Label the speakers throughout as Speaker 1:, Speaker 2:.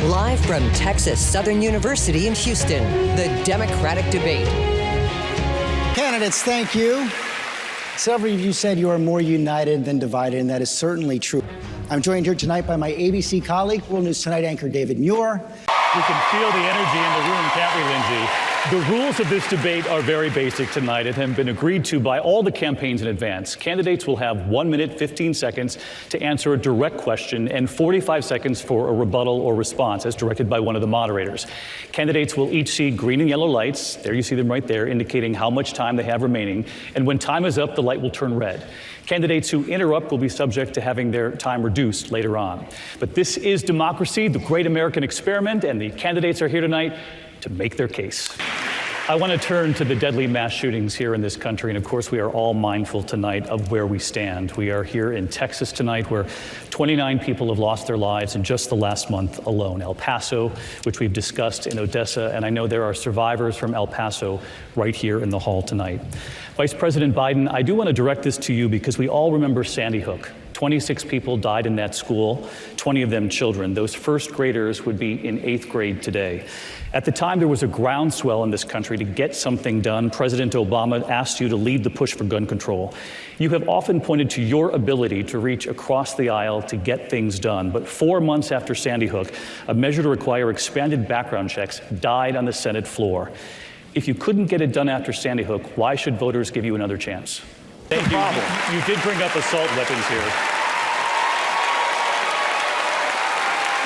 Speaker 1: Live from Texas Southern University in Houston, the Democratic debate.
Speaker 2: Candidates, thank you. Several of you said you are more united than divided, and that is certainly true. I'm joined here tonight by my ABC colleague, World News Tonight anchor David Muir.
Speaker 3: We can feel the energy in the room, can't we, Lindsay? The rules of this debate are very basic tonight and have been agreed to by all the campaigns in advance. Candidates will have 1 minute, 15 seconds to answer a direct question and 45 seconds for a rebuttal or response as directed by one of the moderators. Candidates will each see green and yellow lights, there you see them right there, indicating how much time they have remaining. And when time is up, the light will turn red. Candidates who interrupt will be subject to having their time reduced later on. But this is democracy, the great American experiment, and the candidates are here tonight to make their case. I want to turn to the deadly mass shootings here in this country, and of course we are all mindful tonight of where we stand. We are here in Texas tonight, where 29 people have lost their lives in just the last month alone. El Paso, which we've discussed, in Odessa, and I know there are survivors from El Paso right here in the hall tonight. Vice President Biden, I do want to direct this to you because we all remember Sandy Hook. 26 people died in that school, 20 of them children. Those first graders would be in 8th grade today. At the time, there was a groundswell in this country to get something done. President Obama asked you to lead the push for gun control. You have often pointed to your ability to reach across the aisle to get things done. But 4 months after Sandy Hook, a measure to require expanded background checks died on the Senate floor. If you couldn't get it done after Sandy Hook, why should voters give you another chance? Thank you. You did bring up assault weapons here.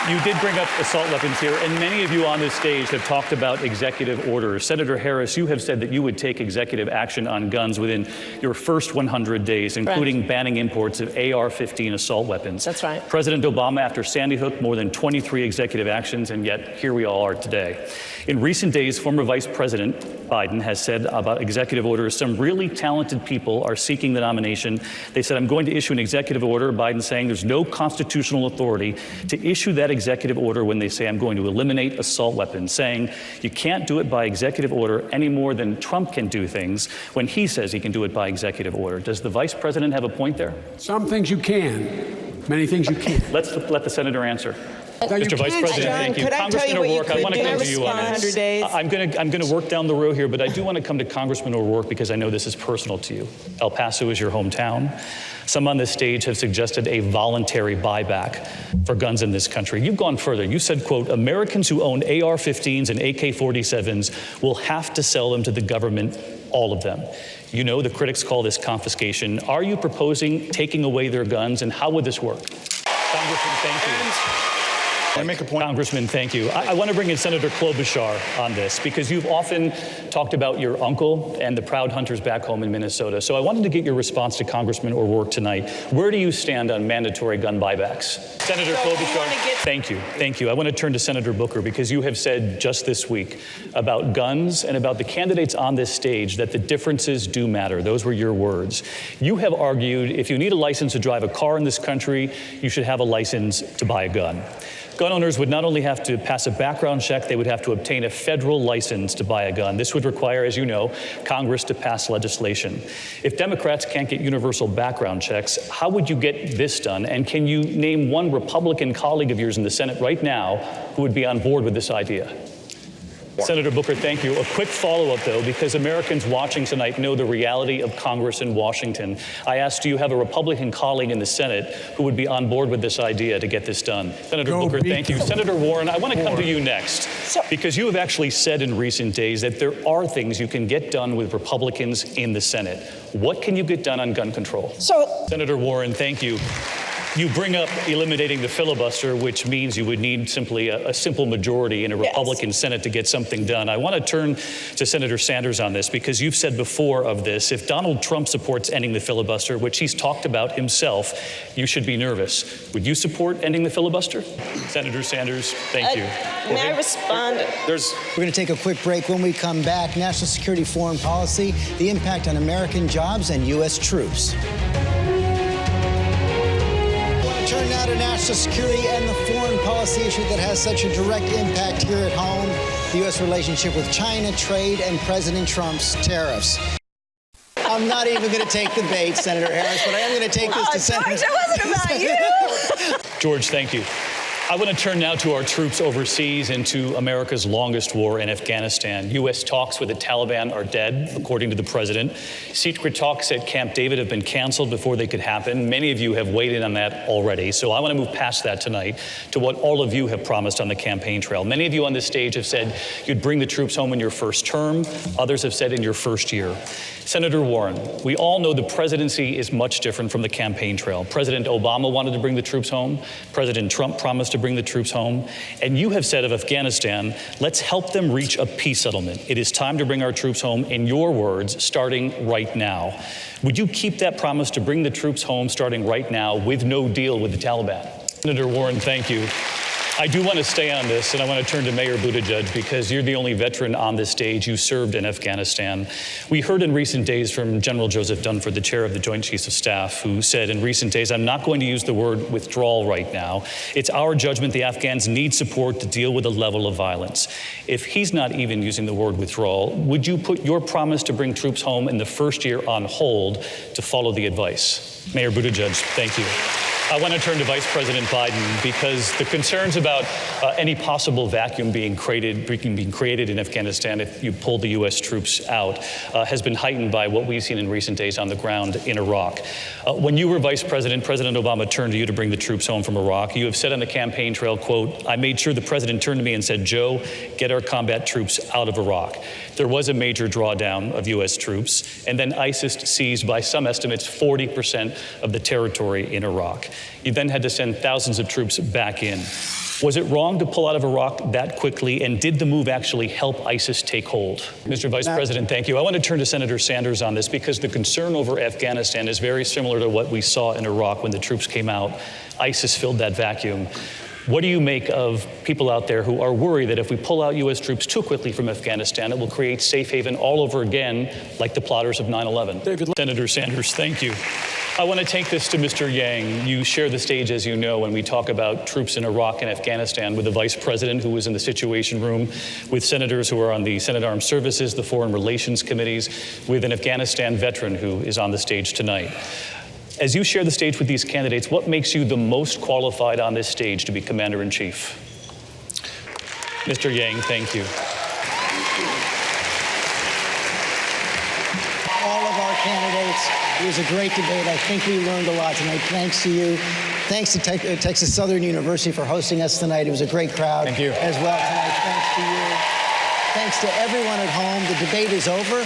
Speaker 3: You did bring up assault weapons here, and many of you on this stage have talked about executive orders. Senator Harris, you have said that you would take executive action on guns within your first 100 days, including banning imports of AR-15 assault weapons.
Speaker 4: That's right.
Speaker 3: President Obama, after Sandy Hook, more than 23 executive actions, and yet here we all are today. In recent days, former Vice President Biden has said about executive orders, some really talented people are seeking the nomination. They said, I'm going to issue an executive order. Biden saying there's no constitutional authority to issue that executive order when they say I'm going to eliminate assault weapons, saying you can't do it by executive order any more than Trump can do things when he says he can do it by executive order. Does the vice president have a point there?
Speaker 5: Some things you can, many things you can't.
Speaker 3: Let's let the senator answer. Mr. Vice President, thank you.
Speaker 4: Could I tell you what you
Speaker 3: O'Rourke, I want to come to you on this.
Speaker 4: 100 days?
Speaker 3: I'm going to work down the row here, but I do want to come to Congressman O'Rourke because I know this is personal to you. El Paso is your hometown. Some on this stage have suggested a voluntary buyback for guns in this country. You've gone further. You said, quote, Americans who own AR-15s and AK-47s will have to sell them to the government, all of them. You know the critics call this confiscation. Are you proposing taking away their guns, and how would this work? Congressman, thank you.
Speaker 6: Can I make a point?
Speaker 3: Congressman, thank you. I want to bring in Senator Klobuchar on this because you've often talked about your uncle and the proud hunters back home in Minnesota. So I wanted to get your response to Congressman O'Rourke tonight. Where do you stand on mandatory gun buybacks? Senator Klobuchar, thank you. Thank you. I want to turn to Senator Booker because you have said just this week about guns and about the candidates on this stage that the differences do matter. Those were your words. You have argued if you need a license to drive a car in this country, you should have a license to buy a gun. Gun owners would not only have to pass a background check, they would have to obtain a federal license to buy a gun. This would require, as you know, Congress to pass legislation. If Democrats can't get universal background checks, how would you get this done? And can you name one Republican colleague of yours in the Senate right now who would be on board with this idea? Senator Booker, thank you. A quick follow-up, though, because Americans watching tonight know the reality of Congress in Washington. I asked, do you have a Republican colleague in the Senate who would be on board with this idea to get this done? Senator Booker, thank you. Senator Warren, I want to come to you next, because you have actually said in recent days that there are things you can get done with Republicans in the Senate. What can you get done on gun control? Senator Warren, thank you. You bring up eliminating the filibuster, which means you would need simply a simple majority in a Republican Senate to get something done. I want to turn to Senator Sanders on this because you've said before of this, if Donald Trump supports ending the filibuster, which he's talked about himself, you should be nervous. Would you support ending the filibuster? Senator Sanders, thank you.
Speaker 4: May I respond?
Speaker 2: We're going to take a quick break. When we come back, national security, foreign policy, the impact on American jobs and U.S. troops. Turn now to national security and the foreign policy issue that has such a direct impact here at home, the U.S. relationship with China, trade, and President Trump's tariffs. I'm not even going to take the bait, Senator Harris, but I am going to take this to Senator.
Speaker 4: George, it wasn't about you.
Speaker 3: George, thank you. I want to turn now to our troops overseas and to America's longest war in Afghanistan. U.S. talks with the Taliban are dead, according to the president. Secret talks at Camp David have been canceled before they could happen. Many of you have weighed in on that already. So I want to move past that tonight to what all of you have promised on the campaign trail. Many of you on this stage have said you'd bring the troops home in your first term. Others have said in your first year. Senator Warren, we all know the presidency is much different from the campaign trail. President Obama wanted to bring the troops home. President Trump promised to bring the troops home. And you have said of Afghanistan, let's help them reach a peace settlement. It is time to bring our troops home, in your words, starting right now. Would you keep that promise to bring the troops home starting right now with no deal with the Taliban? Senator Warren, thank you. I do want to stay on this, and I want to turn to Mayor Buttigieg because you're the only veteran on this stage. You served in Afghanistan. We heard in recent days from General Joseph Dunford, the chair of the Joint Chiefs of Staff, who said in recent days, I'm not going to use the word withdrawal right now. It's our judgment the Afghans need support to deal with the level of violence. If he's not even using the word withdrawal, would you put your promise to bring troops home in the first year on hold to follow the advice? Mayor Buttigieg, thank you. I want to turn to Vice President Biden because the concerns about any possible vacuum being created in Afghanistan if you pull the U.S. troops out has been heightened by what we've seen in recent days on the ground in Iraq. When you were Vice President, President Obama turned to you to bring the troops home from Iraq. You have said on the campaign trail, quote, I made sure the president turned to me and said, Joe, get our combat troops out of Iraq. There was a major drawdown of U.S. troops, and then ISIS seized, by some estimates, 40% of the territory in Iraq. You then had to send thousands of troops back in. Was it wrong to pull out of Iraq that quickly, and did the move actually help ISIS take hold? Mr. Vice President, thank you. I want to turn to Senator Sanders on this because the concern over Afghanistan is very similar to what we saw in Iraq when the troops came out. ISIS filled that vacuum. What do you make of people out there who are worried that if we pull out U.S. troops too quickly from Afghanistan, it will create safe haven all over again, like the plotters of 9/11? Senator Sanders, thank you. I want to take this to Mr. Yang. You share the stage, as you know, when we talk about troops in Iraq and Afghanistan with the Vice President who was in the Situation Room, with senators who are on the Senate Armed Services, the Foreign Relations Committees, with an Afghanistan veteran who is on the stage tonight. As you share the stage with these candidates, what makes you the most qualified on this stage to be Commander-in-Chief? Mr. Yang, thank you.
Speaker 2: All of our candidates, it was a great debate. I think we learned a lot tonight. Thanks to you. Thanks to Texas Southern University for hosting us tonight. It was a great crowd.
Speaker 3: Thank you.
Speaker 2: As well tonight. Thanks to you. Thanks to everyone at home. The debate is over.